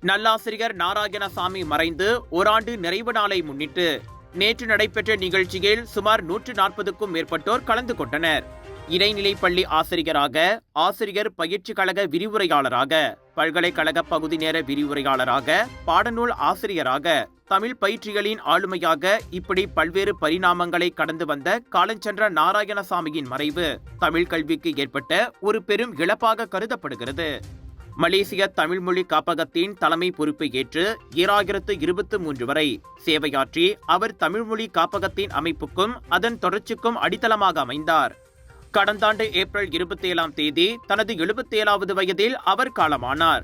நல்லாசிரியர் நாராயணசாமி மறைந்து ஓராண்டு நிறைவு நாளை முன்னிட்டு நேற்று நடைபெற்ற நிகழ்ச்சியில் சுமார் 140க்கும் மேற்பட்டோர் கலந்து கொண்டனர். இடைநிலை பள்ளி ஆசிரியராக, ஆசிரியர் பயிற்சி கழக விரிவுரையாளராக, பல்கலைக்கழக பகுதி நேர விரிவுரையாளராக, பாடநூல் ஆசிரியராக, தமிழ் பயிற்சிகளின் ஆளுமையாக இப்படி பல்வேறு பரிணாமங்களை கடந்து வந்த காலஞ்சென்ற நாராயணசாமியின் மறைவு தமிழ் கல்விக்கு ஏற்பட்ட ஒரு பெரும் இழப்பாக கருதப்படுகிறது. மலேசிய தமிழ்மொழி காப்பகத்தின் தலைமை பொறுப்பை ஏற்று 2023 வரை சேவையாற்றி அவர் தமிழ்மொழி காப்பகத்தின் அமைப்புக்கும் அதன் தொடர்ச்சிக்கும் அடித்தளமாக அமைந்தார். கடந்த ஆண்டு ஏப்ரல் 27ஆம் தேதி தனது 77வது வயதில் அவர் காலமானார்.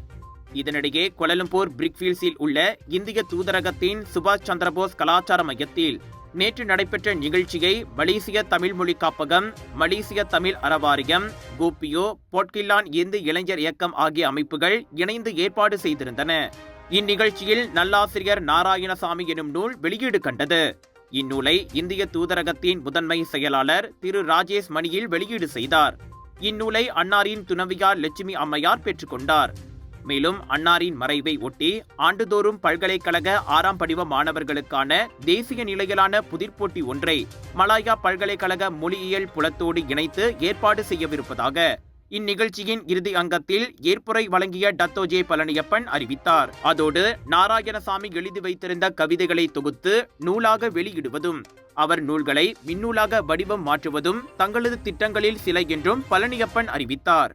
இதனிடையே கோலாலம்பூர் பிரிக்ஃபீல்ட்ஸில் உள்ள இந்திய தூதரகத்தின் சுபாஷ் சந்திரபோஸ் கலாச்சார மையத்தில் நேற்று நடைபெற்ற நிகழ்ச்சியை மலேசிய தமிழ் மொழி காப்பகம், மலேசிய தமிழ் அறவாரியம், கோபியோ, போட்கில்லான் இந்து இளைஞர் இயக்கம் ஆகிய அமைப்புகள் இணைந்து ஏற்பாடு செய்திருந்தன. இந்நிகழ்ச்சியில் நல்லாசிரியர் நாராயணசாமி எனும் நூல் வெளியீடு கண்டது. இந்நூலை இந்திய தூதரகத்தின் முதன்மை செயலாளர் திரு ராஜேஷ் மணியில் வெளியீடு செய்தார். இந்நூலை அன்னாரின் துணைவியார் லட்சுமி அம்மையார் பெற்றுக்கொண்டார். மேலும் அன்னாரின் மறைவை ஒட்டி ஆண்டுதோறும் பல்கலைக்கழக 6ஆம் படிவ மாணவர்களுக்கான தேசிய நிலையிலான புதிர்போட்டி ஒன்றை மலாயா பல்கலைக்கழக மொழியியல் புலத்தோடு இணைத்து ஏற்பாடு செய்யவிருப்பதாக இந்நிகழ்ச்சியின் இறுதி அங்கத்தில் ஏற்புரை வழங்கிய டத்தோஜே பழனியப்பன் அறிவித்தார். அதோடு நாராயணசாமி எழுதி வைத்திருந்த கவிதைகளை தொகுத்து நூலாக வெளியிடுவதும், அவர் நூல்களை மின்னூலாக வடிவம் மாற்றுவதும் தங்களது திட்டங்களில் சில என்றும் பழனியப்பன் அறிவித்தார்.